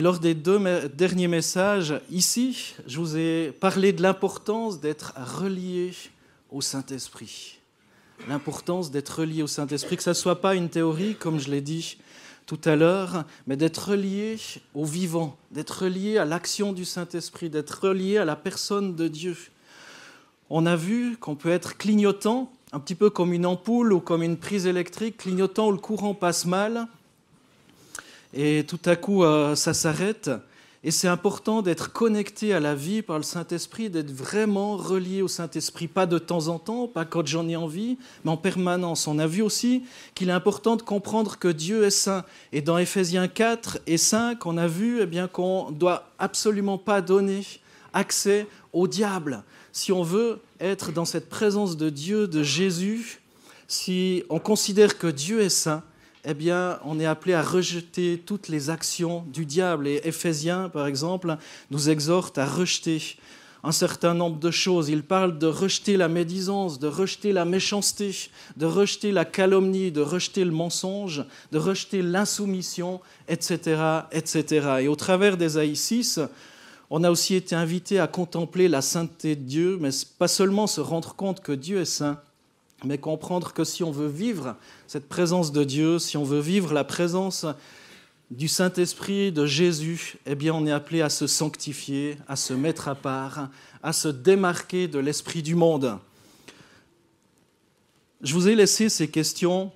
Lors des deux derniers messages, ici, je vous ai parlé de l'importance d'être relié au Saint-Esprit. L'importance d'être relié au Saint-Esprit, que ce ne soit pas une théorie, comme je l'ai dit tout à l'heure, mais d'être relié au vivant, d'être relié à l'action du Saint-Esprit, d'être relié à la personne de Dieu. On a vu qu'on peut être clignotant, un petit peu comme une ampoule ou comme une prise électrique, clignotant où le courant passe mal, et tout à coup ça s'arrête. Et c'est important d'être connecté à la vie par le Saint-Esprit, d'être vraiment relié au Saint-Esprit, pas de temps en temps, pas quand j'en ai envie, mais en permanence. On a vu aussi qu'il est important de comprendre que Dieu est saint. Et dans Éphésiens 4 et 5, on a vu qu'on ne doit absolument pas donner accès au diable. Si on veut être dans cette présence de Dieu, de Jésus, si on considère que Dieu est saint, on est appelé à rejeter toutes les actions du diable. Et Éphésiens, par exemple, nous exhorte à rejeter un certain nombre de choses. Il parle de rejeter la médisance, de rejeter la méchanceté, de rejeter la calomnie, de rejeter le mensonge, de rejeter l'insoumission, etc., etc. Et au travers d'Ésaïe 6, on a aussi été invité à contempler la sainteté de Dieu, mais pas seulement se rendre compte que Dieu est saint, mais comprendre que si on veut vivre cette présence de Dieu, si on veut vivre la présence du Saint-Esprit, de Jésus, on est appelé à se sanctifier, à se mettre à part, à se démarquer de l'esprit du monde. Je vous ai laissé ces questions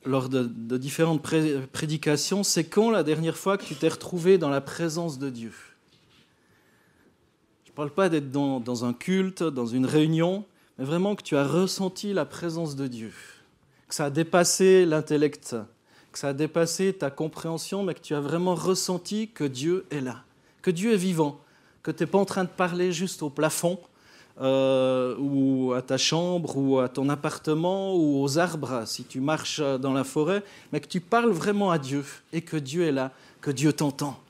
lors de différentes prédications. C'est quand la dernière fois que tu t'es retrouvé dans la présence de Dieu ? Je ne parle pas d'être dans un culte, dans une réunion, mais vraiment que tu as ressenti la présence de Dieu, que ça a dépassé l'intellect, que ça a dépassé ta compréhension, mais que tu as vraiment ressenti que Dieu est là, que Dieu est vivant, que tu n'es pas en train de parler juste au plafond, ou à ta chambre, ou à ton appartement, ou aux arbres, si tu marches dans la forêt, mais que tu parles vraiment à Dieu, et que Dieu est là, que Dieu t'entend.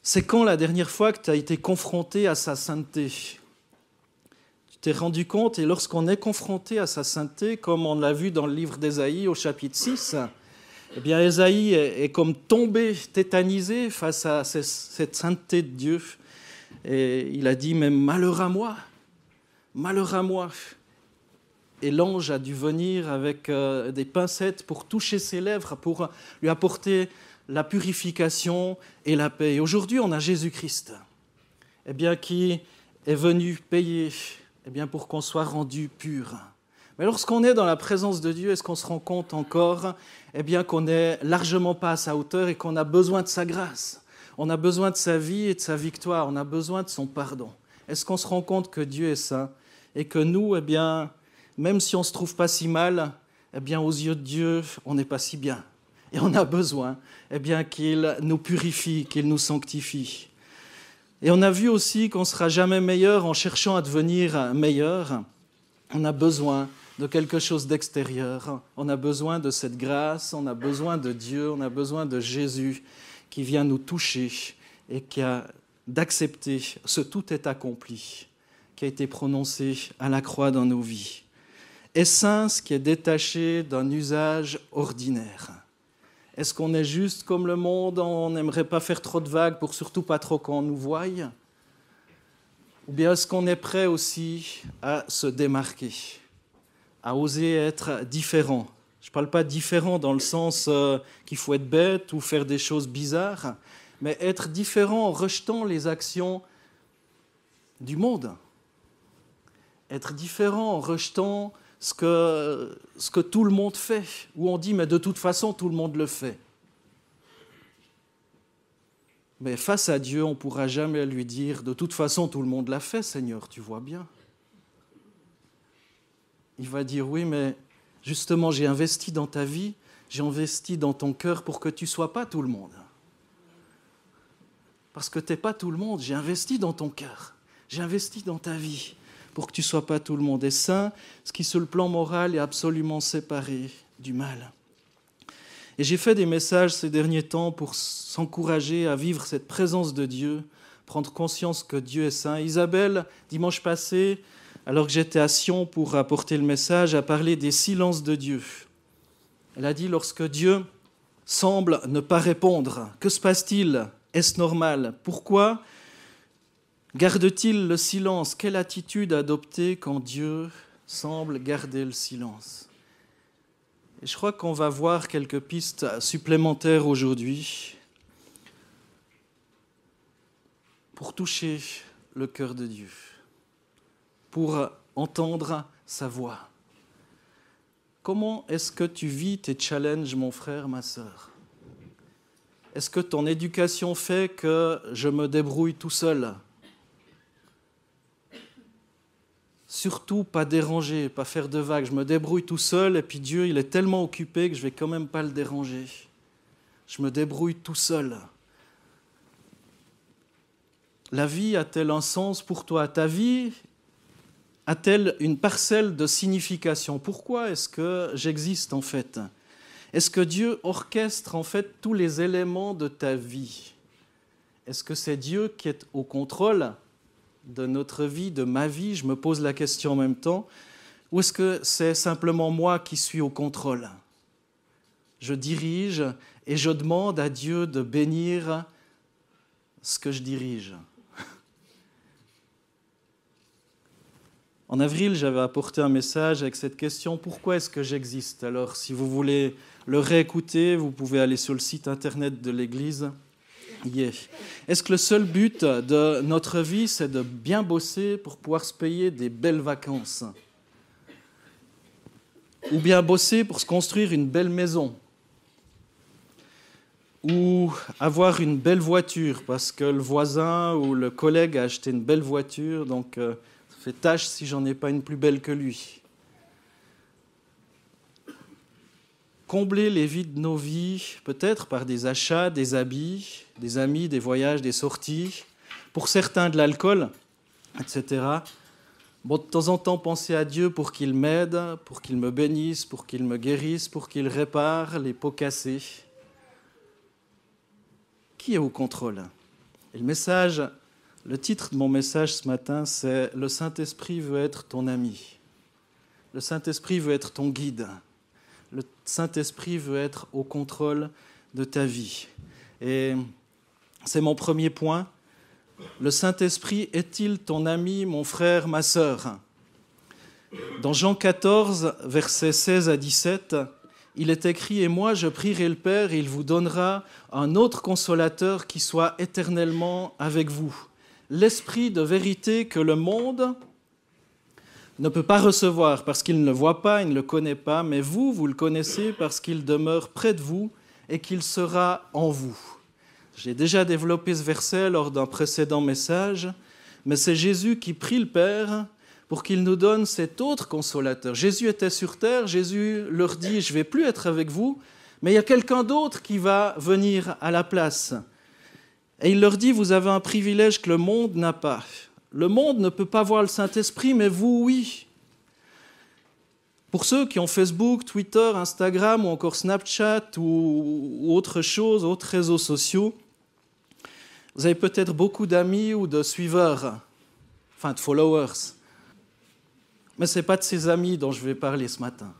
C'est quand la dernière fois que tu as été confronté à sa sainteté ? T'es rendu compte, et lorsqu'on est confronté à sa sainteté, comme on l'a vu dans le livre d'Ésaïe au chapitre 6, Ésaïe est comme tombé, tétanisé face à cette sainteté de Dieu. Et il a dit, mais malheur à moi, malheur à moi. Et l'ange a dû venir avec des pincettes pour toucher ses lèvres, pour lui apporter la purification et la paix. Et aujourd'hui, on a Jésus-Christ, qui est venu payer pour qu'on soit rendu pur. Mais lorsqu'on est dans la présence de Dieu, est-ce qu'on se rend compte encore qu'on n'est largement pas à sa hauteur et qu'on a besoin de sa grâce ? On a besoin de sa vie et de sa victoire, on a besoin de son pardon. Est-ce qu'on se rend compte que Dieu est saint et que nous, même si on ne se trouve pas si mal, aux yeux de Dieu, on n'est pas si bien. Et on a besoin qu'il nous purifie, qu'il nous sanctifie. Et on a vu aussi qu'on ne sera jamais meilleur en cherchant à devenir meilleur. On a besoin de quelque chose d'extérieur. On a besoin de cette grâce, on a besoin de Dieu, on a besoin de Jésus qui vient nous toucher et qui a d'accepter ce tout est accompli, qui a été prononcé à la croix dans nos vies. Est saint ce qui est détaché d'un usage ordinaire. Est-ce qu'on est juste comme le monde, on n'aimerait pas faire trop de vagues pour surtout pas trop qu'on nous voie ? Ou bien est-ce qu'on est prêt aussi à se démarquer, à oser être différent ? Je ne parle pas différent dans le sens qu'il faut être bête ou faire des choses bizarres, mais être différent en rejetant les actions du monde. Être différent en rejetant ce que tout le monde fait, où on dit « mais de toute façon, tout le monde le fait ». Mais face à Dieu, on ne pourra jamais lui dire « de toute façon, tout le monde l'a fait, Seigneur, tu vois bien ». Il va dire « oui, mais justement, j'ai investi dans ta vie, j'ai investi dans ton cœur pour que tu ne sois pas tout le monde. Parce que tu n'es pas tout le monde, j'ai investi dans ton cœur, j'ai investi dans ta vie. » pour que tu ne sois pas tout le monde. Et saint, ce qui sur le plan moral est absolument séparé du mal. Et j'ai fait des messages ces derniers temps pour s'encourager à vivre cette présence de Dieu, prendre conscience que Dieu est saint. Isabelle, dimanche passé, alors que j'étais à Sion pour apporter le message, a parlé des silences de Dieu. Elle a dit, lorsque Dieu semble ne pas répondre. Que se passe-t-il? Est-ce normal? Pourquoi garde-t-il le silence? Quelle attitude adopter quand Dieu semble garder le silence? Et je crois qu'on va voir quelques pistes supplémentaires aujourd'hui pour toucher le cœur de Dieu, pour entendre sa voix. Comment est-ce que tu vis tes challenges, mon frère, ma sœur? Est-ce que ton éducation fait que je me débrouille tout seul? Surtout pas déranger, pas faire de vagues. Je me débrouille tout seul et puis Dieu, il est tellement occupé que je ne vais quand même pas le déranger. Je me débrouille tout seul. La vie a-t-elle un sens pour toi? Ta vie a-t-elle une parcelle de signification? Pourquoi est-ce que j'existe en fait? Est-ce que Dieu orchestre en fait tous les éléments de ta vie? Est-ce que c'est Dieu qui est au contrôle de notre vie, de ma vie? Je me pose la question en même temps. Ou est-ce que c'est simplement moi qui suis au contrôle? Je dirige et je demande à Dieu de bénir ce que je dirige. En avril, j'avais apporté un message avec cette question: pourquoi est-ce que j'existe? Alors, si vous voulez le réécouter, vous pouvez aller sur le site internet de l'Église. Yeah. Est-ce que le seul but de notre vie, c'est de bien bosser pour pouvoir se payer des belles vacances? Ou bien bosser pour se construire une belle maison? Ou avoir une belle voiture parce que le voisin ou le collègue a acheté une belle voiture, donc ça fait tâche si j'en ai pas une plus belle que lui. Combler les vides de nos vies, peut-être par des achats, des habits, des amis, des voyages, des sorties, pour certains de l'alcool, etc. Bon, de temps en temps, penser à Dieu pour qu'il m'aide, pour qu'il me bénisse, pour qu'il me guérisse, pour qu'il répare les pots cassés. Qui est au contrôle? Et le titre de mon message ce matin, c'est « Le Saint-Esprit veut être ton ami ». Le Saint-Esprit veut être ton guide. Le Saint-Esprit veut être au contrôle de ta vie. Et c'est mon premier point. Le Saint-Esprit est-il ton ami, mon frère, ma sœur? Dans Jean 14, versets 16 à 17, il est écrit « Et moi, je prierai le Père, et il vous donnera un autre consolateur qui soit éternellement avec vous. L'Esprit de vérité que le monde ne peut pas recevoir parce qu'il ne le voit pas, il ne le connaît pas, mais vous, vous le connaissez parce qu'il demeure près de vous et qu'il sera en vous. » J'ai déjà développé ce verset lors d'un précédent message, mais c'est Jésus qui prie le Père pour qu'il nous donne cet autre consolateur. Jésus était sur terre, Jésus leur dit « Je ne vais plus être avec vous, mais il y a quelqu'un d'autre qui va venir à la place. » Et il leur dit « Vous avez un privilège que le monde n'a pas. Le monde ne peut pas voir le Saint-Esprit, mais vous, oui. » Pour ceux qui ont Facebook, Twitter, Instagram ou encore Snapchat ou autre chose, autres réseaux sociaux, vous avez peut-être beaucoup d'amis ou de suiveurs, enfin de followers. Mais ce n'est pas de ces amis dont je vais parler ce matin.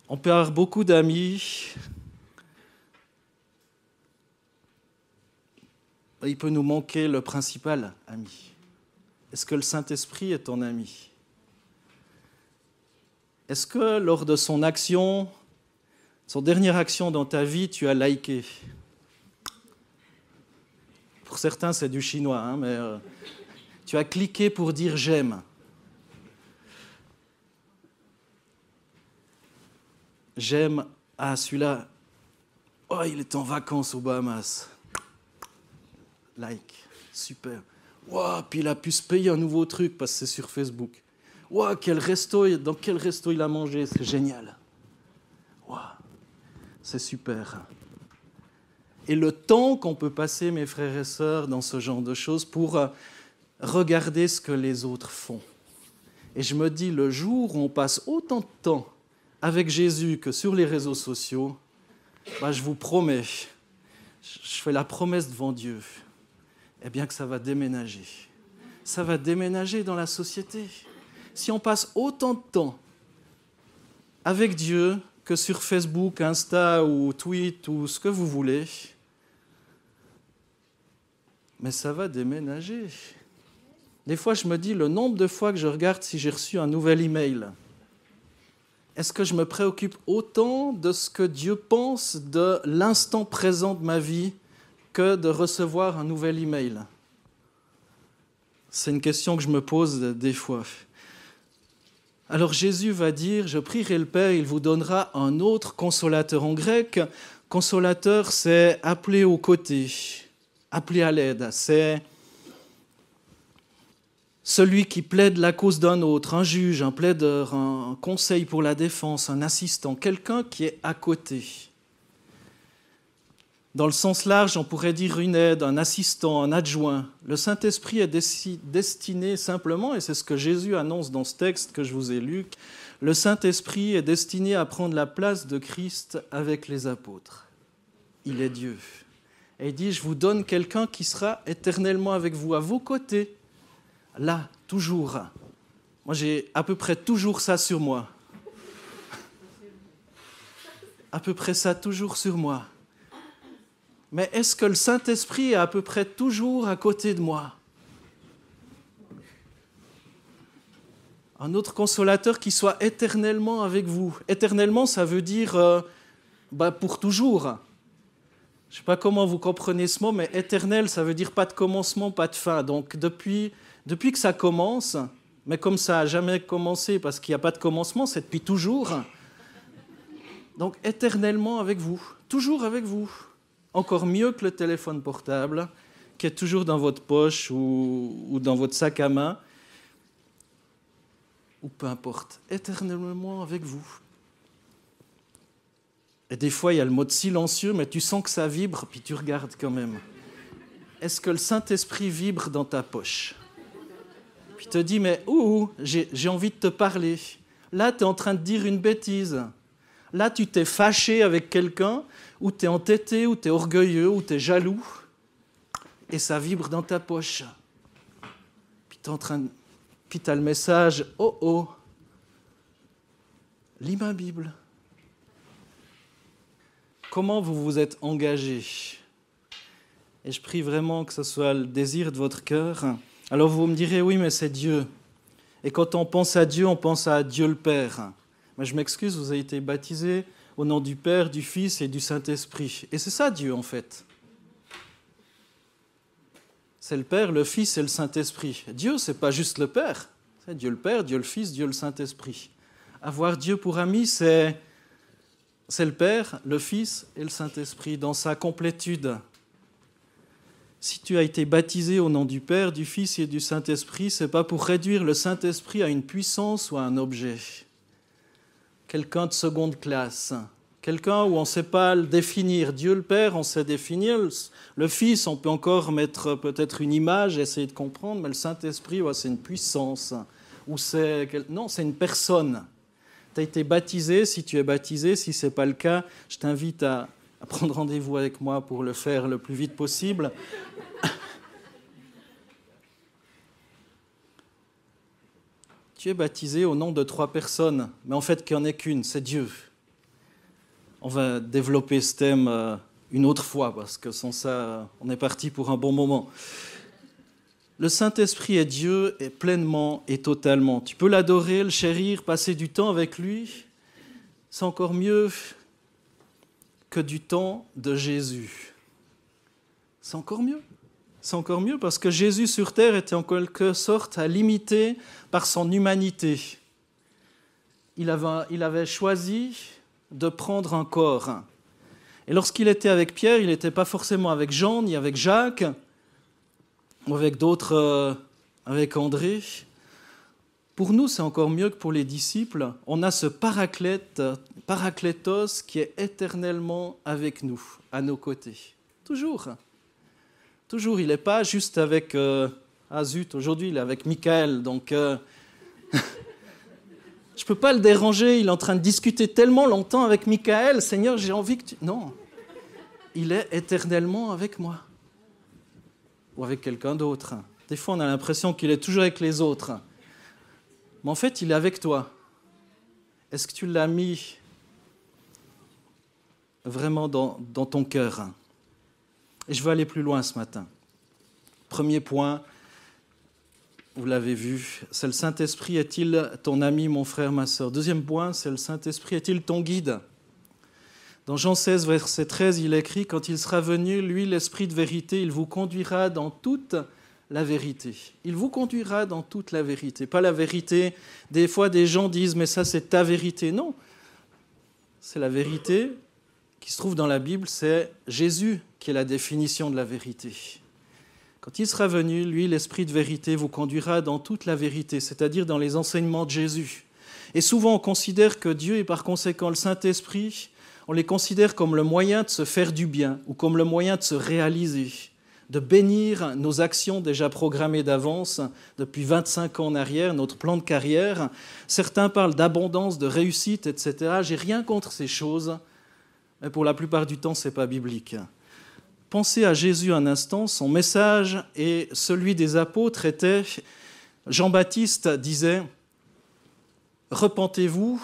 On peut avoir beaucoup d'amis. Il peut nous manquer le principal ami. Est-ce que le Saint-Esprit est ton ami? Est-ce que lors de son dernière action dans ta vie, tu as liké? Pour certains, c'est du chinois, mais tu as cliqué pour dire « j'aime ». J'aime, ah celui-là, oh il est en vacances aux Bahamas. Like, super. Wow, puis il a pu se payer un nouveau truc parce que c'est sur Facebook. Wow, dans quel resto il a mangé, c'est génial. Wow, c'est super. Et le temps qu'on peut passer, mes frères et sœurs, dans ce genre de choses pour regarder ce que les autres font. Et je me dis, le jour où on passe autant de temps avec Jésus que sur les réseaux sociaux, je vous promets, je fais la promesse devant Dieu, eh bien que ça va déménager. Ça va déménager dans la société. Si on passe autant de temps avec Dieu que sur Facebook, Insta ou Tweet ou ce que vous voulez. Mais ça va déménager. Des fois, je me dis le nombre de fois que je regarde si j'ai reçu un nouvel email. Est-ce que je me préoccupe autant de ce que Dieu pense de l'instant présent de ma vie que de recevoir un nouvel email? C'est une question que je me pose des fois. Alors Jésus va dire, je prierai le Père, il vous donnera un autre consolateur. En grec, consolateur, c'est appeler aux côtés, appeler à l'aide. C'est celui qui plaide la cause d'un autre, un juge, un plaideur, un conseil pour la défense, un assistant, quelqu'un qui est à côté. Dans le sens large, on pourrait dire une aide, un assistant, un adjoint. Le Saint-Esprit est destiné simplement, et c'est ce que Jésus annonce dans ce texte que je vous ai lu, le Saint-Esprit est destiné à prendre la place de Christ avec les apôtres. Il est Dieu. Et il dit, je vous donne quelqu'un qui sera éternellement avec vous, à vos côtés. Là, toujours. Moi, j'ai à peu près toujours ça sur moi. À peu près ça toujours sur moi. Mais est-ce que le Saint-Esprit est à peu près toujours à côté de moi? Un autre consolateur qui soit éternellement avec vous. Éternellement, ça veut dire pour toujours. Je ne sais pas comment vous comprenez ce mot, mais éternel, ça veut dire pas de commencement, pas de fin. Donc depuis que ça commence, mais comme ça n'a jamais commencé parce qu'il n'y a pas de commencement, c'est depuis toujours. Donc éternellement avec vous, toujours avec vous. Encore mieux que le téléphone portable qui est toujours dans votre poche ou dans votre sac à main, ou peu importe, éternellement avec vous. Et des fois, il y a le mode silencieux, mais tu sens que ça vibre, puis tu regardes quand même. Est-ce que le Saint-Esprit vibre dans ta poche? Puis te dit, mais j'ai envie de te parler. Là, tu es en train de dire une bêtise. Là, tu t'es fâché avec quelqu'un, ou tu es entêté, ou tu es orgueilleux, ou tu es jaloux, et ça vibre dans ta poche. Puis tu as le message, lis ma Bible. Comment vous vous êtes engagé? Et je prie vraiment que ce soit le désir de votre cœur. Alors vous me direz, oui, mais c'est Dieu. Et quand on pense à Dieu, on pense à Dieu le Père. Mais je m'excuse, vous avez été baptisés au nom du Père, du Fils et du Saint-Esprit. Et c'est ça Dieu, en fait. C'est le Père, le Fils et le Saint-Esprit. Dieu, ce n'est pas juste le Père. C'est Dieu le Père, Dieu le Fils, Dieu le Saint-Esprit. Avoir Dieu pour ami, c'est le Père, le Fils et le Saint-Esprit dans sa complétude. Si tu as été baptisé au nom du Père, du Fils et du Saint-Esprit, ce n'est pas pour réduire le Saint-Esprit à une puissance ou à un objet. Quelqu'un de seconde classe, quelqu'un où on ne sait pas le définir. Dieu le Père, on sait définir. Le Fils, on peut encore mettre peut-être une image, essayer de comprendre, mais le Saint-Esprit, c'est une puissance. Non, c'est une personne. Tu as été baptisé, si tu es baptisé, si ce n'est pas le cas, je t'invite à prendre rendez-vous avec moi pour le faire le plus vite possible. Tu es baptisé au nom de 3 personnes, mais en fait, qu'il n'y en ait qu'une, c'est Dieu. On va développer ce thème une autre fois, parce que sans ça, on est parti pour un bon moment. Le Saint-Esprit est Dieu, et pleinement et totalement. Tu peux l'adorer, le chérir, passer du temps avec lui. C'est encore mieux que du temps de Jésus. C'est encore mieux. C'est encore mieux parce que Jésus sur terre était en quelque sorte limité par son humanité. Il avait choisi de prendre un corps. Et lorsqu'il était avec Pierre, il n'était pas forcément avec Jean, ni avec Jacques, ou avec d'autres, avec André. Pour nous, c'est encore mieux que pour les disciples. On a ce paraklétos qui est éternellement avec nous, à nos côtés. Toujours. Toujours, il n'est pas juste avec... aujourd'hui, il est avec Michael, donc... je ne peux pas le déranger, il est en train de discuter tellement longtemps avec Michael. Seigneur, j'ai envie que tu... Non, il est éternellement avec moi. Ou avec quelqu'un d'autre. Des fois, on a l'impression qu'il est toujours avec les autres. Mais en fait, il est avec toi. Est-ce que tu l'as mis vraiment dans ton cœur. Et je veux aller plus loin ce matin. Premier point, vous l'avez vu, c'est le Saint-Esprit est-il ton ami, mon frère, ma sœur? Deuxième point, c'est le Saint-Esprit est-il ton guide? Dans Jean 16, verset 13, il écrit « Quand il sera venu, lui, l'Esprit de vérité, il vous conduira dans toute la vérité. » Il vous conduira dans toute la vérité. Pas la vérité. Des fois, des gens disent « Mais ça, c'est ta vérité. » Non, c'est la vérité qui se trouve dans la Bible, c'est Jésus qui est la définition de la vérité. Quand il sera venu, lui, l'Esprit de vérité, vous conduira dans toute la vérité, c'est-à-dire dans les enseignements de Jésus. Et souvent, on considère que Dieu et par conséquent le Saint-Esprit, on les considère comme le moyen de se faire du bien ou comme le moyen de se réaliser, de bénir nos actions déjà programmées d'avance depuis 25 ans en arrière, notre plan de carrière. Certains parlent d'abondance, de réussite, etc. J'ai rien contre ces choses, mais pour la plupart du temps, ce n'est pas biblique. Pensez à Jésus un instant, son message et celui des apôtres était, Jean-Baptiste disait « Repentez-vous,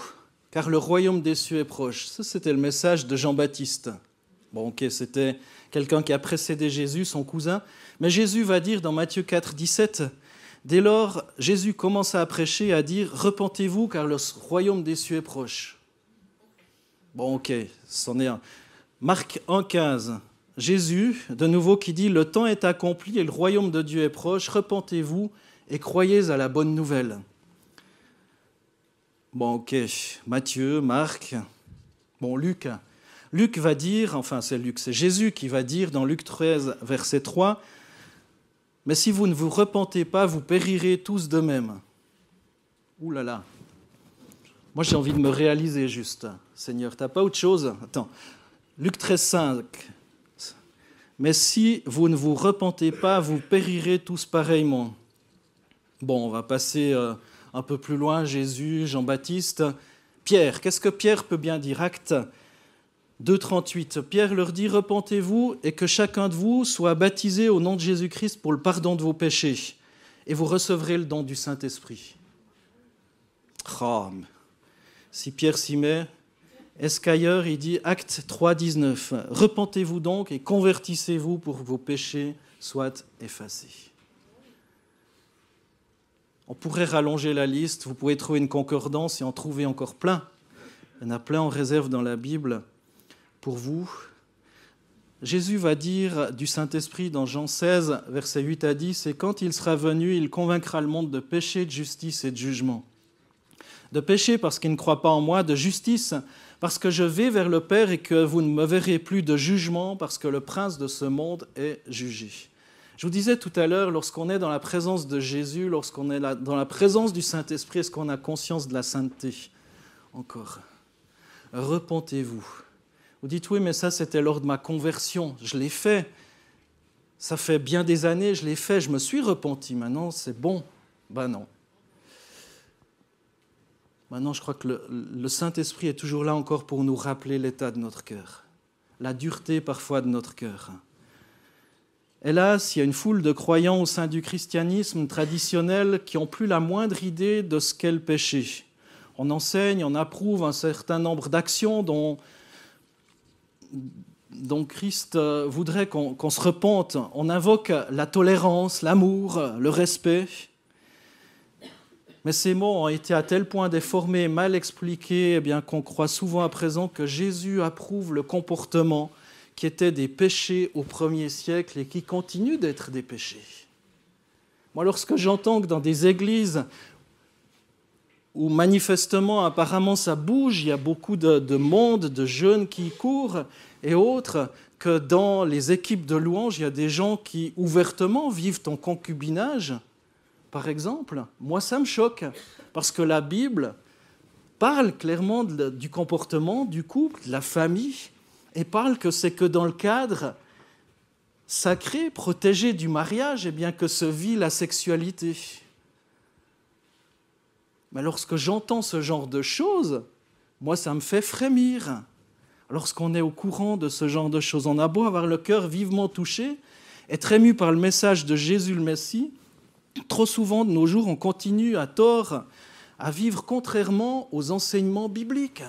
car le royaume des cieux est proche ». Ça, c'était le message de Jean-Baptiste. Bon, ok, c'était quelqu'un qui a précédé Jésus, son cousin. Mais Jésus va dire dans Matthieu 4, 17, dès lors, Jésus commença à prêcher, à dire « Repentez-vous, car le royaume des cieux est proche ». Bon, ok, c'en est un. Marc 1, 15. Jésus, de nouveau, qui dit « Le temps est accompli et le royaume de Dieu est proche, repentez-vous et croyez à la bonne nouvelle. » Bon, ok, Matthieu, Marc, bon, Luc. Luc va dire, enfin c'est Jésus qui va dire dans Luc 13, verset 3, « Mais si vous ne vous repentez pas, vous périrez tous de même. » Ouh là là. Moi j'ai envie de me réaliser juste. Seigneur, t'as pas autre chose? Attends, Luc 13, 5. Mais si vous ne vous repentez pas, vous périrez tous pareillement. Bon, on va passer un peu plus loin, Jésus, Jean-Baptiste. Pierre, qu'est-ce que Pierre peut bien dire? Acte 2, 38. Pierre leur dit, repentez-vous et que chacun de vous soit baptisé au nom de Jésus-Christ pour le pardon de vos péchés, et vous recevrez le don du Saint-Esprit. Oh, si Pierre s'y met... Est-ce qu'ailleurs, il dit, acte 3, 19, « Repentez-vous donc et convertissez-vous pour que vos péchés soient effacés. » On pourrait rallonger la liste, vous pouvez trouver une concordance et en trouver encore plein. Il y en a plein en réserve dans la Bible pour vous. Jésus va dire du Saint-Esprit dans Jean 16, versets 8 à 10, « Et quand il sera venu, il convaincra le monde de péché, de justice et de jugement. » De péché parce qu'il ne croit pas en moi, de justice parce que je vais vers le Père et que vous ne me verrez plus, de jugement parce que le prince de ce monde est jugé. Je vous disais tout à l'heure, lorsqu'on est dans la présence de Jésus, lorsqu'on est dans la présence du Saint-Esprit, est-ce qu'on a conscience de la sainteté? Encore. Repentez-vous. Vous dites, oui, mais ça, c'était lors de ma conversion. Je l'ai fait. Ça fait bien des années, je l'ai fait. Je me suis repenti. Maintenant, c'est bon. Ben non. Maintenant, je crois que le Saint-Esprit est toujours là encore pour nous rappeler l'état de notre cœur, la dureté parfois de notre cœur. Hélas, il y a une foule de croyants au sein du christianisme traditionnel qui n'ont plus la moindre idée de ce qu'est le péché. On enseigne, on approuve un certain nombre d'actions dont Christ voudrait qu'on se repente. On invoque la tolérance, l'amour, le respect. Mais ces mots ont été à tel point déformés, mal expliqués, qu'on croit souvent à présent que Jésus approuve le comportement qui était des péchés au 1er siècle et qui continue d'être des péchés. Moi, lorsque j'entends que dans des églises où manifestement, apparemment, ça bouge, il y a beaucoup de monde, de jeunes qui courent et autres, que dans les équipes de louanges, il y a des gens qui ouvertement vivent en concubinage, par exemple, moi ça me choque, parce que la Bible parle clairement du comportement du couple, de la famille, et parle que c'est que dans le cadre sacré, protégé du mariage, que se vit la sexualité. Mais lorsque j'entends ce genre de choses, moi ça me fait frémir. Lorsqu'on est au courant de ce genre de choses, on a beau avoir le cœur vivement touché, être ému par le message de Jésus le Messie, trop souvent de nos jours, on continue à tort à vivre contrairement aux enseignements bibliques.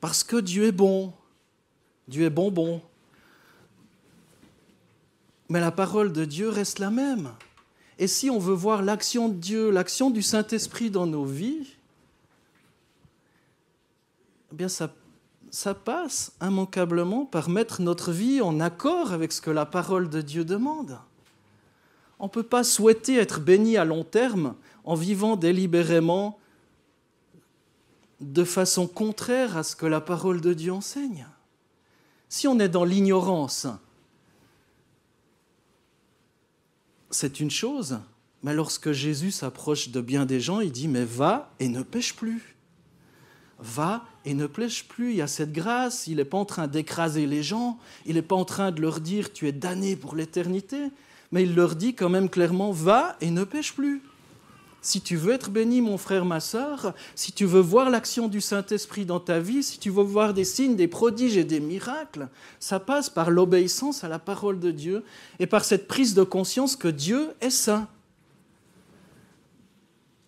Parce que Dieu est bon. Dieu est bon. Mais la parole de Dieu reste la même. Et si on veut voir l'action de Dieu, l'action du Saint-Esprit dans nos vies, eh bien ça passe immanquablement par mettre notre vie en accord avec ce que la parole de Dieu demande. On ne peut pas souhaiter être béni à long terme en vivant délibérément de façon contraire à ce que la parole de Dieu enseigne. Si on est dans l'ignorance, c'est une chose, mais lorsque Jésus s'approche de bien des gens, il dit « mais va et ne pêche plus ». Va et ne pêche plus, il y a cette grâce, il n'est pas en train d'écraser les gens, il n'est pas en train de leur dire « tu es damné pour l'éternité », mais il leur dit quand même clairement « va et ne pêche plus ». Si tu veux être béni, mon frère, ma sœur, si tu veux voir l'action du Saint-Esprit dans ta vie, si tu veux voir des signes, des prodiges et des miracles, ça passe par l'obéissance à la parole de Dieu et par cette prise de conscience que Dieu est saint.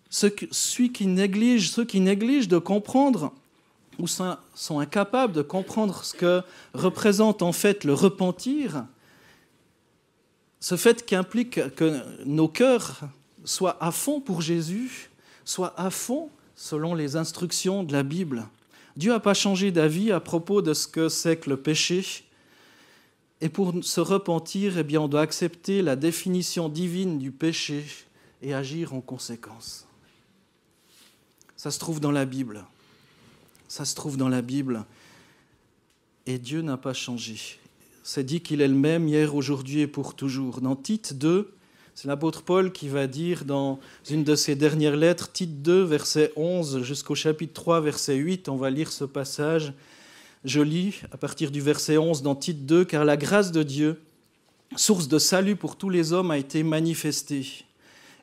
Ceux qui négligent de comprendre ou sont incapables de comprendre ce que représente en fait le repentir, ce fait qu'implique que nos cœurs soient à fond pour Jésus, soient à fond selon les instructions de la Bible. Dieu n'a pas changé d'avis à propos de ce que c'est que le péché. Et pour se repentir, eh bien, on doit accepter la définition divine du péché et agir en conséquence. Ça se trouve dans la Bible. Ça se trouve dans la Bible. Et Dieu n'a pas changé. C'est dit qu'il est le même hier, aujourd'hui et pour toujours. Dans Tite 2, c'est l'apôtre Paul qui va dire dans une de ses dernières lettres, Tite 2, verset 11 jusqu'au chapitre 3, verset 8, on va lire ce passage. Je lis à partir du verset 11 dans Tite 2, « Car la grâce de Dieu, source de salut pour tous les hommes, a été manifestée.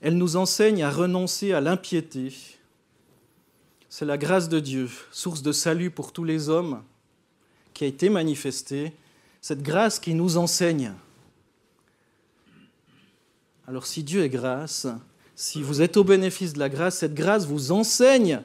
Elle nous enseigne à renoncer à l'impiété. » C'est la grâce de Dieu, source de salut pour tous les hommes, qui a été manifestée. Cette grâce qui nous enseigne. Alors si Dieu est grâce, si vous êtes au bénéfice de la grâce, cette grâce vous enseigne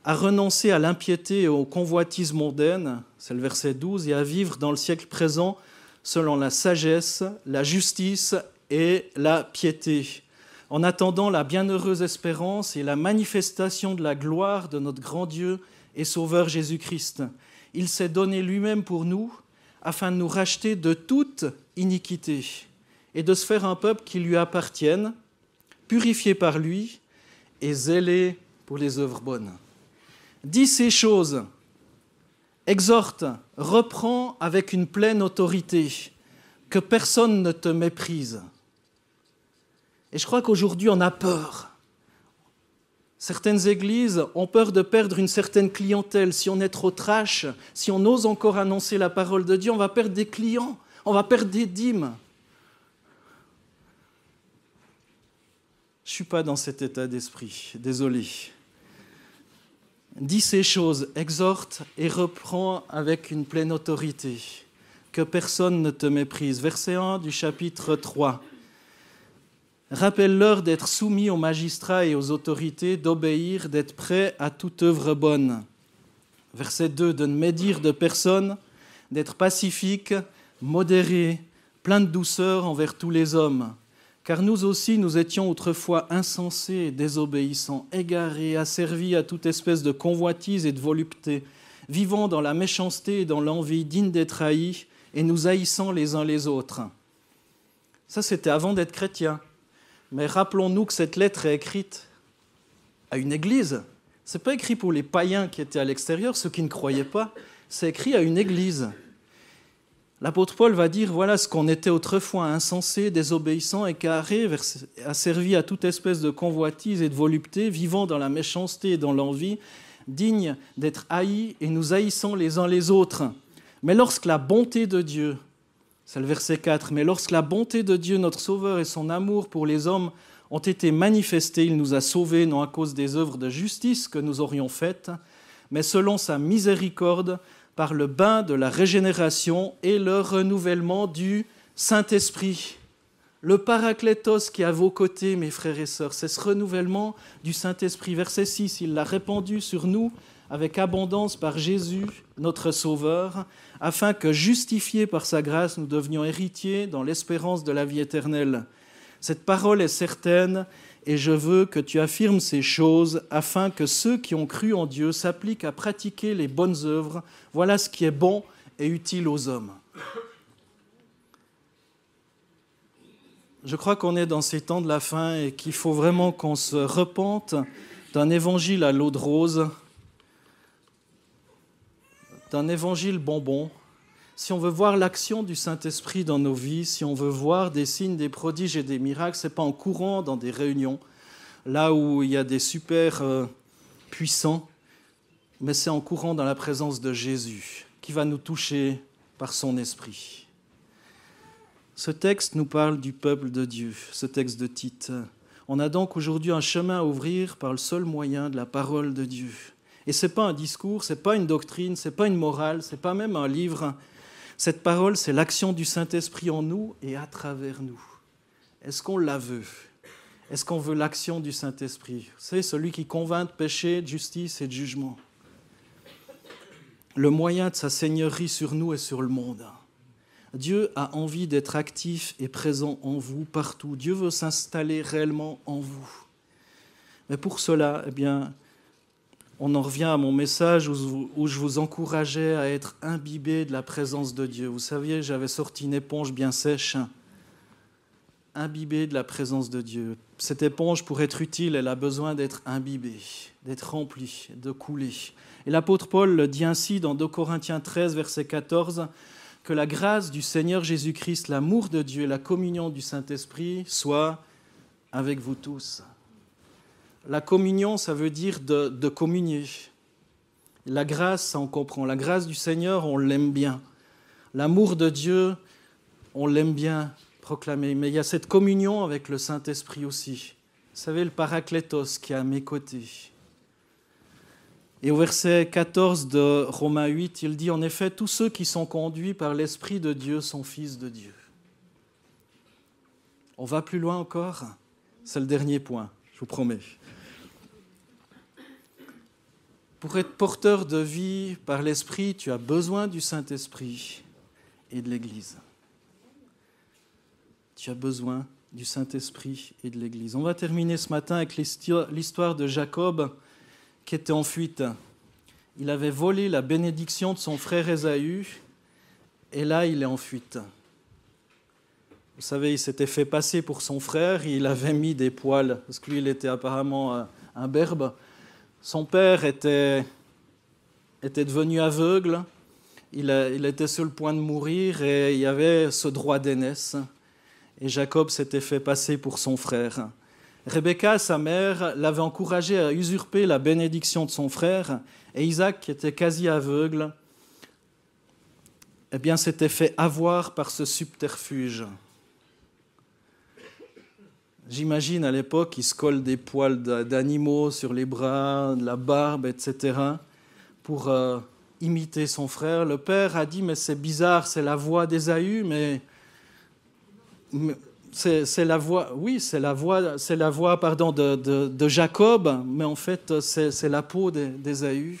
à renoncer à l'impiété et aux convoitises mondaines, c'est le verset 12, et à vivre dans le siècle présent selon la sagesse, la justice et la piété, en attendant la bienheureuse espérance et la manifestation de la gloire de notre grand Dieu et Sauveur Jésus-Christ. Il s'est donné lui-même pour nous, afin de nous racheter de toute iniquité et de se faire un peuple qui lui appartienne, purifié par lui et zélé pour les œuvres bonnes. Dis ces choses, exhorte, reprends avec une pleine autorité, que personne ne te méprise. Et je crois qu'aujourd'hui, on a peur. Certaines églises ont peur de perdre une certaine clientèle. Si on est trop trash, si on ose encore annoncer la parole de Dieu, on va perdre des clients, on va perdre des dîmes. Je ne suis pas dans cet état d'esprit, désolé. Dis ces choses, exhorte et reprends avec une pleine autorité, que personne ne te méprise. Verset 1 du chapitre 3. Rappelle-leur d'être soumis aux magistrats et aux autorités, d'obéir, d'être prêts à toute œuvre bonne. Verset 2, de ne médire de personne, d'être pacifique, modéré, plein de douceur envers tous les hommes. Car nous aussi, nous étions autrefois insensés et désobéissants, égarés, asservis à toute espèce de convoitise et de volupté, vivant dans la méchanceté et dans l'envie, dignes d'être haïs, et nous haïssant les uns les autres. Ça, c'était avant d'être chrétien. Mais rappelons-nous que cette lettre est écrite à une église. Ce n'est pas écrit pour les païens qui étaient à l'extérieur, ceux qui ne croyaient pas. C'est écrit à une église. L'apôtre Paul va dire, voilà ce qu'on était autrefois, insensés, désobéissants, égarés, asservis à toute espèce de convoitise et de volupté, vivant dans la méchanceté et dans l'envie, dignes d'être haïs et nous haïssant les uns les autres. Mais lorsque la bonté de Dieu, c'est le verset 4, mais lorsque la bonté de Dieu, notre Sauveur, et son amour pour les hommes ont été manifestés, il nous a sauvés, non à cause des œuvres de justice que nous aurions faites, mais selon sa miséricorde, par le bain de la régénération et le renouvellement du Saint-Esprit. Le paraklétos qui est à vos côtés, mes frères et sœurs, c'est ce renouvellement du Saint-Esprit. Verset 6, il l'a répandu sur nous avec abondance par Jésus, notre Sauveur, afin que, justifiés par sa grâce, nous devenions héritiers dans l'espérance de la vie éternelle. Cette parole est certaine, et je veux que tu affirmes ces choses, afin que ceux qui ont cru en Dieu s'appliquent à pratiquer les bonnes œuvres. Voilà ce qui est bon et utile aux hommes. Je crois qu'on est dans ces temps de la fin et qu'il faut vraiment qu'on se repente d'un évangile à l'eau de rose, d'un évangile bonbon. Si on veut voir l'action du Saint-Esprit dans nos vies, si on veut voir des signes, des prodiges et des miracles, ce n'est pas en courant dans des réunions, là où il y a des super puissants, mais c'est en courant dans la présence de Jésus qui va nous toucher par son Esprit. Ce texte nous parle du peuple de Dieu, ce texte de Tite. On a donc aujourd'hui un chemin à ouvrir par le seul moyen de la parole de Dieu. Et ce n'est pas un discours, ce n'est pas une doctrine, ce n'est pas une morale, ce n'est pas même un livre. Cette parole, c'est l'action du Saint-Esprit en nous et à travers nous. Est-ce qu'on la veut ? Est-ce qu'on veut l'action du Saint-Esprit ? C'est celui qui convainc de péché, de justice et de jugement. Le moyen de sa seigneurie sur nous et sur le monde. Dieu a envie d'être actif et présent en vous partout. Dieu veut s'installer réellement en vous. Mais pour cela, on en revient à mon message où je vous encourageais à être imbibé de la présence de Dieu. Vous saviez, j'avais sorti une éponge bien sèche, imbibé de la présence de Dieu. Cette éponge, pour être utile, elle a besoin d'être imbibée, d'être remplie, de couler. Et l'apôtre Paul le dit ainsi dans 2 Corinthiens 13, verset 14, que la grâce du Seigneur Jésus-Christ, l'amour de Dieu et la communion du Saint-Esprit soient avec vous tous. La communion, ça veut dire de communier. La grâce, ça on comprend. La grâce du Seigneur, on l'aime bien. L'amour de Dieu, on l'aime bien proclamer. Mais il y a cette communion avec le Saint-Esprit aussi. Vous savez, le Paraklétos qui est à mes côtés. Et au verset 14 de Romains 8, il dit « En effet, tous ceux qui sont conduits par l'Esprit de Dieu sont fils de Dieu. » On va plus loin encore ? C'est le dernier point, je vous promets. Pour être porteur de vie par l'Esprit, tu as besoin du Saint-Esprit et de l'Église. Tu as besoin du Saint-Esprit et de l'Église. On va terminer ce matin avec l'histoire de Jacob qui était en fuite. Il avait volé la bénédiction de son frère Ésaü et là, il est en fuite. Vous savez, il s'était fait passer pour son frère, il avait mis des poils, parce que lui, il était apparemment un berbe. Son père était devenu aveugle, il était sur le point de mourir et il y avait ce droit d'aînesse. Et Jacob s'était fait passer pour son frère. Rebecca, sa mère, l'avait encouragé à usurper la bénédiction de son frère, et Isaac, qui était quasi aveugle, s'était fait avoir par ce subterfuge. J'imagine à l'époque, il se colle des poils d'animaux sur les bras, de la barbe, etc., pour imiter son frère. Le père a dit « Mais c'est bizarre, c'est la voix d'Ésaü, mais c'est la voix, oui, c'est la voix de Jacob, mais en fait, c'est la peau d'Ésaü. »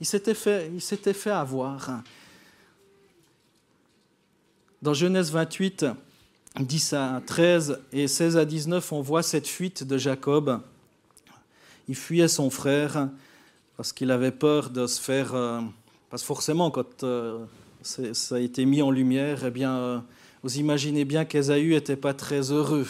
Il s'était fait avoir. Dans Genèse 28, 10 à 13 et 16 à 19, on voit cette fuite de Jacob. Il fuyait son frère parce qu'il avait peur de se faire... parce que forcément, quand ça a été mis en lumière, vous imaginez bien qu'Ésaü n'était pas très heureux.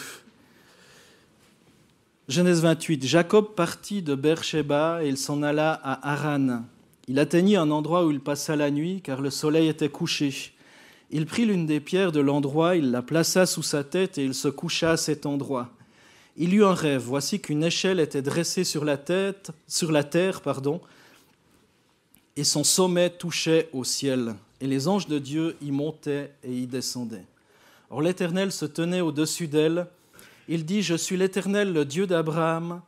Genèse 28. Jacob partit de Beer-Shéba et il s'en alla à Haran. Il atteignit un endroit où il passa la nuit, car le soleil était couché. Il prit l'une des pierres de l'endroit, il la plaça sous sa tête et il se coucha à cet endroit. Il eut un rêve. Voici qu'une échelle était dressée sur la terre, et son sommet touchait au ciel. Et les anges de Dieu y montaient et y descendaient. Or l'Éternel se tenait au-dessus d'elle. Il dit « Je suis l'Éternel, le Dieu d'Abraham,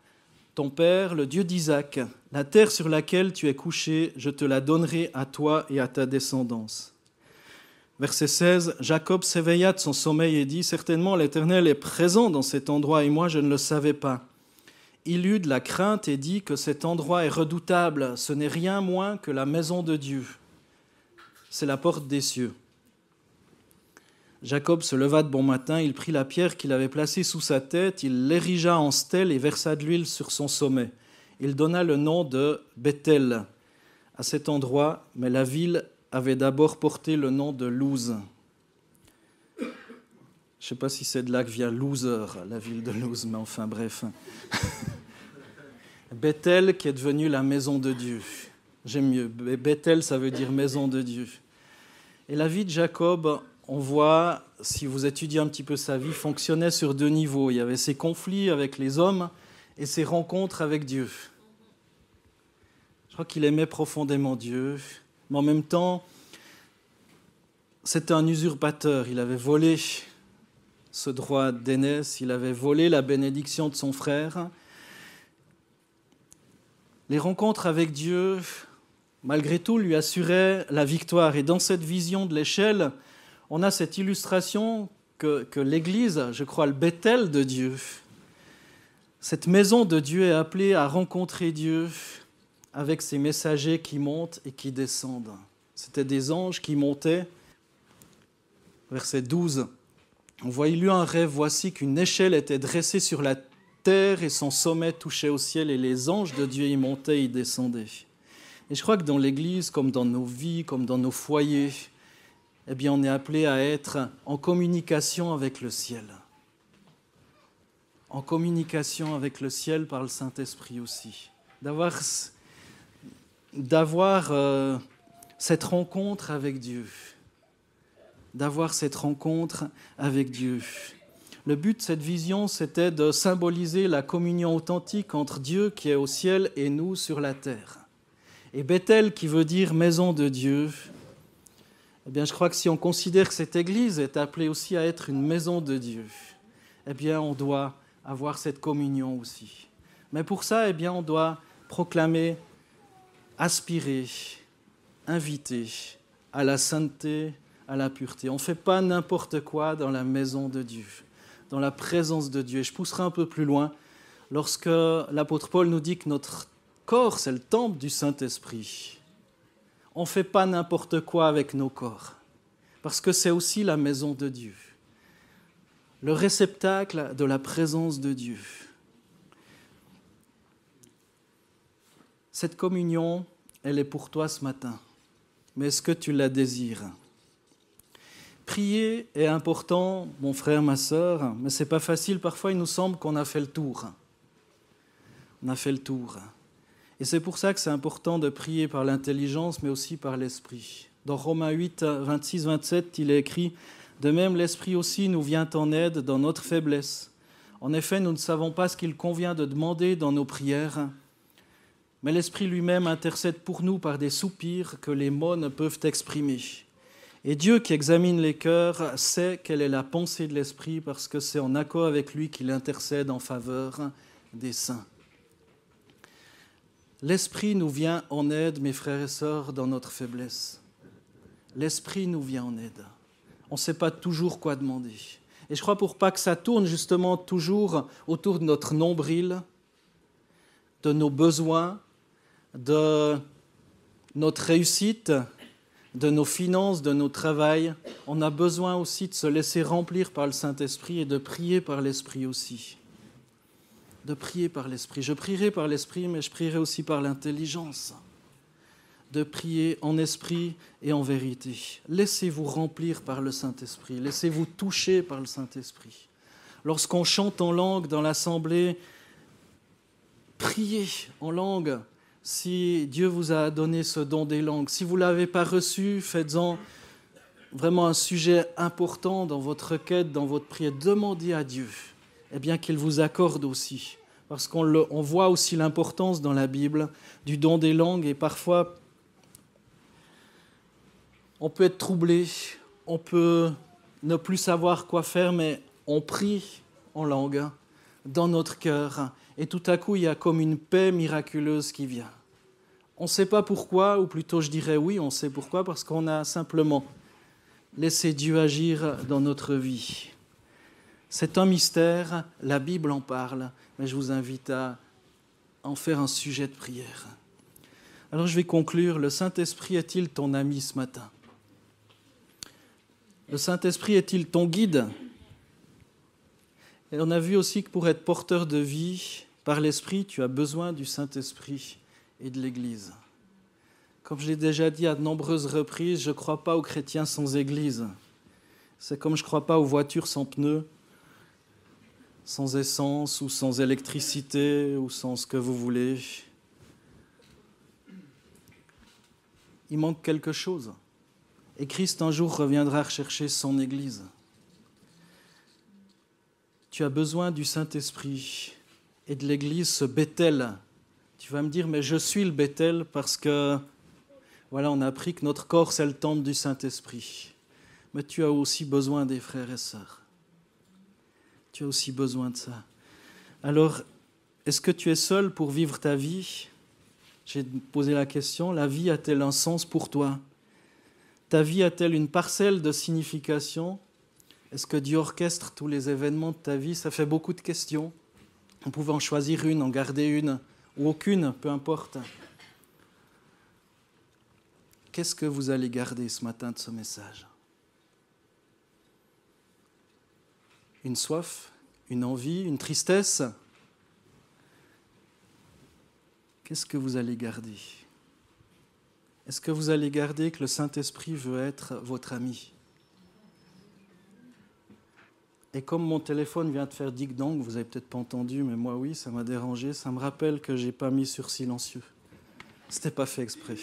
ton père, le Dieu d'Isaac. La terre sur laquelle tu es couché, je te la donnerai à toi et à ta descendance. » Verset 16, Jacob s'éveilla de son sommeil et dit « Certainement l'Éternel est présent dans cet endroit et moi je ne le savais pas. » il eut de la crainte et dit que cet endroit est redoutable, ce n'est rien moins que la maison de Dieu. C'est la porte des cieux. Jacob se leva de bon matin, il prit la pierre qu'il avait placée sous sa tête, il l'érigea en stèle et versa de l'huile sur son sommet. Il donna le nom de Béthel à cet endroit, mais la ville avait d'abord porté le nom de Luz. Je ne sais pas si c'est de là que vient Loser, la ville de Luz, mais enfin bref. Béthel qui est devenue la maison de Dieu. J'aime mieux. Béthel, ça veut dire maison de Dieu. Et la vie de Jacob, on voit, si vous étudiez un petit peu sa vie, fonctionnait sur deux niveaux. Il y avait ses conflits avec les hommes et ses rencontres avec Dieu. Je crois qu'il aimait profondément Dieu, mais en même temps, c'était un usurpateur. Il avait volé ce droit d'aînesse, il avait volé la bénédiction de son frère. Les rencontres avec Dieu, malgré tout, lui assuraient la victoire. Et dans cette vision de l'échelle, on a cette illustration que l'Église, je crois, le Béthel de Dieu, cette maison de Dieu est appelée à rencontrer Dieu avec ses messagers qui montent et qui descendent. C'était des anges qui montaient. Verset 12, on voit, il eut un rêve, voici qu'une échelle était dressée sur la terre et son sommet touchait au ciel et les anges de Dieu y montaient et y descendaient. Et je crois que dans l'Église, comme dans nos vies, comme dans nos foyers, eh bien, on est appelé à être en communication avec le ciel. En communication avec le ciel par le Saint-Esprit aussi. D'avoir cette rencontre avec Dieu. D'avoir cette rencontre avec Dieu. Le but de cette vision, c'était de symboliser la communion authentique entre Dieu qui est au ciel et nous sur la terre. Et Béthel, qui veut dire maison de Dieu, eh bien, je crois que si on considère que cette Église est appelée aussi à être une maison de Dieu, eh bien, on doit avoir cette communion aussi. Mais pour ça, eh bien, on doit proclamer, aspirer, inviter à la sainteté, à la pureté. On ne fait pas n'importe quoi dans la maison de Dieu, dans la présence de Dieu. Et je pousserai un peu plus loin, lorsque l'apôtre Paul nous dit que notre corps, c'est le temple du Saint-Esprit. On ne fait pas n'importe quoi avec nos corps, parce que c'est aussi la maison de Dieu, le réceptacle de la présence de Dieu. Cette communion, elle est pour toi ce matin, mais est-ce que tu la désires ? Prier est important, mon frère, ma sœur, mais ce n'est pas facile. Parfois, il nous semble qu'on a fait le tour. On a fait le tour. Et c'est pour ça que c'est important de prier par l'intelligence, mais aussi par l'esprit. Dans Romains 8, 26-27, il est écrit « De même, l'esprit aussi nous vient en aide dans notre faiblesse. En effet, nous ne savons pas ce qu'il convient de demander dans nos prières, mais l'esprit lui-même intercède pour nous par des soupirs que les mots ne peuvent exprimer. Et Dieu qui examine les cœurs sait quelle est la pensée de l'esprit, parce que c'est en accord avec lui qu'il intercède en faveur des saints. » L'Esprit nous vient en aide, mes frères et sœurs, dans notre faiblesse. L'Esprit nous vient en aide. On ne sait pas toujours quoi demander. Et je crois pour pas que ça tourne justement toujours autour de notre nombril, de nos besoins, de notre réussite, de nos finances, de nos travails, on a besoin aussi de se laisser remplir par le Saint-Esprit et de prier par l'Esprit aussi. De prier par l'Esprit. Je prierai par l'Esprit, mais je prierai aussi par l'intelligence. De prier en esprit et en vérité. Laissez-vous remplir par le Saint-Esprit. Laissez-vous toucher par le Saint-Esprit. Lorsqu'on chante en langue dans l'assemblée, priez en langue si Dieu vous a donné ce don des langues. Si vous ne l'avez pas reçu, faites-en vraiment un sujet important dans votre quête, dans votre prière. Demandez à Dieu. Eh bien qu'il vous accorde aussi, parce qu'on voit aussi l'importance dans la Bible du don des langues, et parfois on peut être troublé, on peut ne plus savoir quoi faire, mais on prie en langue dans notre cœur, et tout à coup il y a comme une paix miraculeuse qui vient. On ne sait pas pourquoi, ou plutôt je dirais oui, on sait pourquoi, parce qu'on a simplement laissé Dieu agir dans notre vie. C'est un mystère, la Bible en parle, mais je vous invite à en faire un sujet de prière. Alors je vais conclure. Le Saint-Esprit est-il ton ami ce matin? Le Saint-Esprit est-il ton guide? Et on a vu aussi que pour être porteur de vie par l'Esprit, tu as besoin du Saint-Esprit et de l'Église. Comme je l'ai déjà dit à de nombreuses reprises, je ne crois pas aux chrétiens sans Église. C'est comme je ne crois pas aux voitures sans pneus, sans essence ou sans électricité ou sans ce que vous voulez. Il manque quelque chose. Et Christ un jour reviendra rechercher son Église. Tu as besoin du Saint-Esprit et de l'Église, ce Bethel. Tu vas me dire, mais je suis le Bethel parce que, voilà, on a appris que notre corps, c'est le temple du Saint-Esprit. Mais tu as aussi besoin des frères et sœurs. Tu as aussi besoin de ça. Alors, est-ce que tu es seul pour vivre ta vie? J'ai posé la question, la vie a-t-elle un sens pour toi? Ta vie a-t-elle une parcelle de signification? Est-ce que Dieu orchestre tous les événements de ta vie? Ça fait beaucoup de questions. On pouvait en choisir une, en garder une, ou aucune, peu importe. Qu'est-ce que vous allez garder ce matin de ce message? Une soif, une envie, une tristesse? Qu'est-ce que vous allez garder? Est-ce que vous allez garder que le Saint-Esprit veut être votre ami? Et comme mon téléphone vient de faire ding-dong, vous n'avez peut-être pas entendu, mais moi oui, ça m'a dérangé. Ça me rappelle que je n'ai pas mis sur silencieux. Ce n'était pas fait exprès.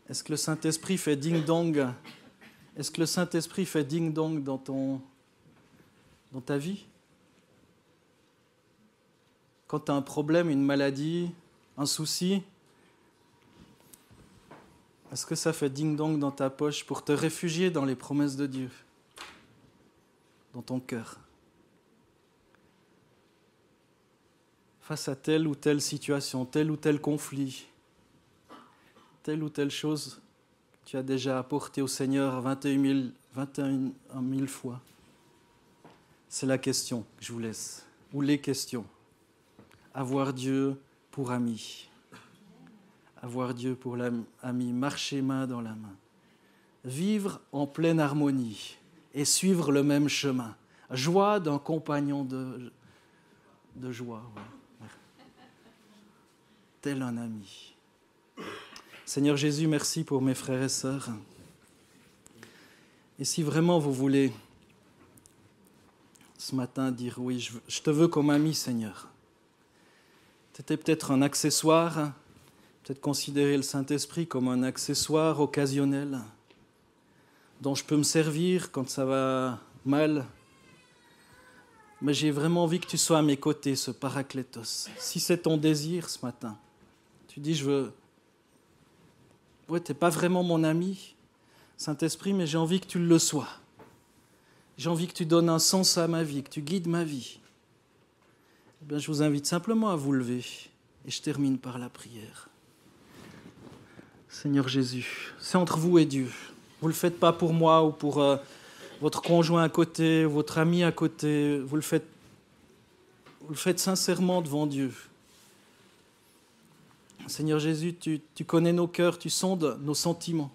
Est-ce que le Saint-Esprit fait ding-dong? Est-ce que le Saint-Esprit fait ding-dong dans ta vie? Quand tu as un problème, une maladie, un souci, est-ce que ça fait ding-dong dans ta poche pour te réfugier dans les promesses de Dieu, dans ton cœur? Face à telle ou telle situation, tel ou tel conflit, telle ou telle chose que tu as déjà apportée au Seigneur 21 000 fois. C'est la question que je vous laisse, ou les questions. Avoir Dieu pour ami. Avoir Dieu pour l'ami, marcher main dans la main. Vivre en pleine harmonie et suivre le même chemin. Joie d'un compagnon de joie. Ouais. Tel un ami. Seigneur Jésus, merci pour mes frères et sœurs. Et si vraiment vous voulez ce matin dire oui, je te veux comme ami, Seigneur. C'était peut-être un accessoire, peut-être considérer le Saint-Esprit comme un accessoire occasionnel dont je peux me servir quand ça va mal. Mais j'ai vraiment envie que tu sois à mes côtés, ce Paraklétos. Si c'est ton désir ce matin, tu dis, ouais, tu n'es pas vraiment mon ami, Saint-Esprit, mais j'ai envie que tu le sois. J'ai envie que tu donnes un sens à ma vie, que tu guides ma vie. Eh bien, je vous invite simplement à vous lever et je termine par la prière. Seigneur Jésus, c'est entre vous et Dieu. Vous ne le faites pas pour moi ou pour votre conjoint à côté, votre ami à côté. Vous le faites sincèrement devant Dieu. Seigneur Jésus, tu connais nos cœurs, tu sondes nos sentiments.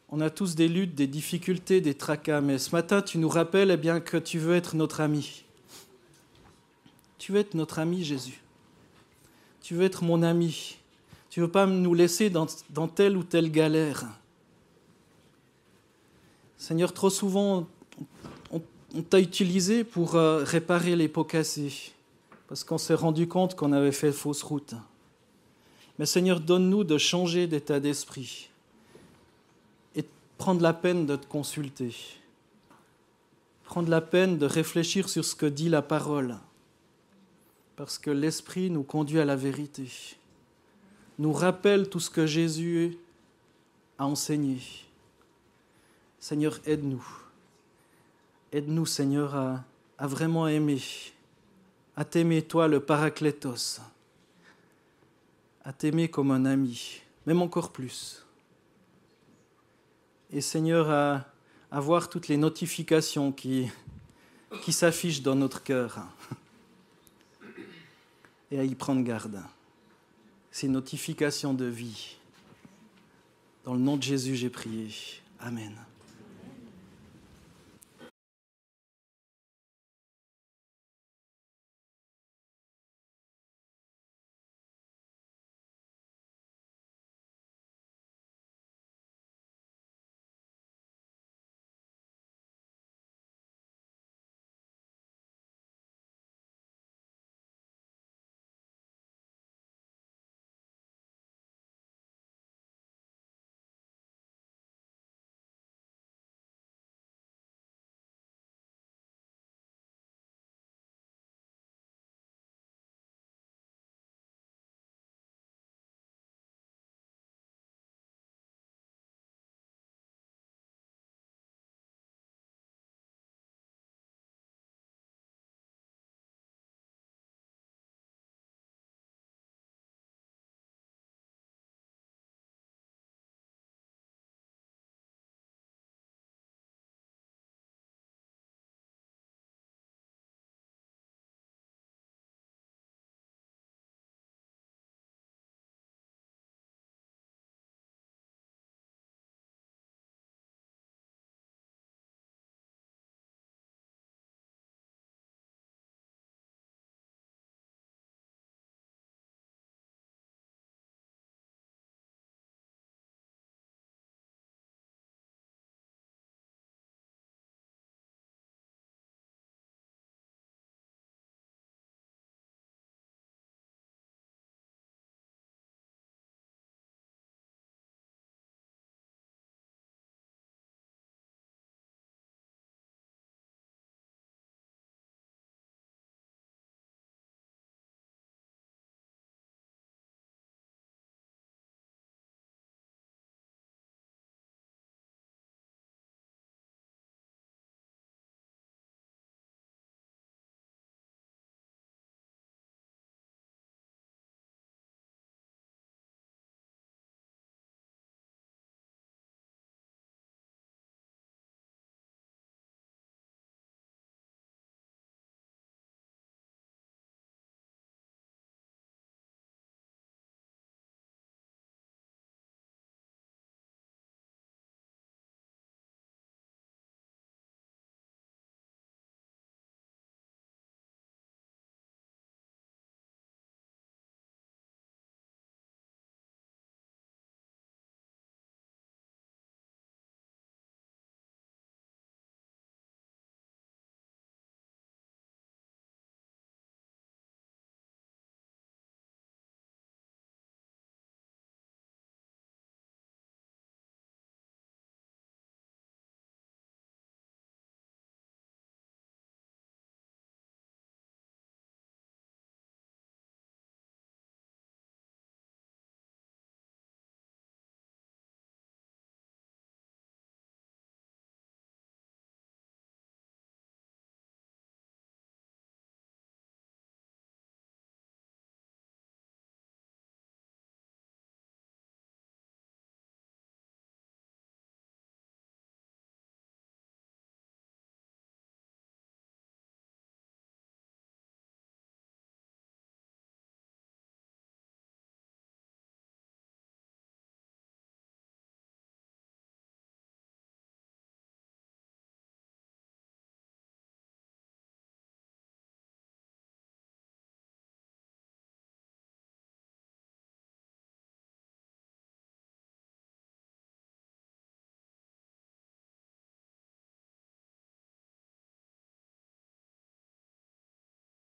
On a tous des luttes, des difficultés, des tracas, mais ce matin, tu nous rappelles eh bien, que tu veux être notre ami. Tu veux être notre ami, Jésus. Tu veux être mon ami. Tu ne veux pas nous laisser dans telle ou telle galère. Seigneur, trop souvent, on t'a utilisé pour réparer les pots cassés, parce qu'on s'est rendu compte qu'on avait fait fausse route. Mais Seigneur, donne-nous de changer d'état d'esprit et de prendre la peine de te consulter, prendre la peine de réfléchir sur ce que dit la parole, parce que l'Esprit nous conduit à la vérité, nous rappelle tout ce que Jésus a enseigné. Seigneur, aide-nous. Aide-nous, Seigneur, à vraiment aimer, à t'aimer, toi, le Paraklétos, à t'aimer comme un ami, même encore plus. Et Seigneur, à voir toutes les notifications qui qui s'affiche dans notre cœur et à y prendre garde. Ces notifications de vie. Dans le nom de Jésus, j'ai prié. Amen.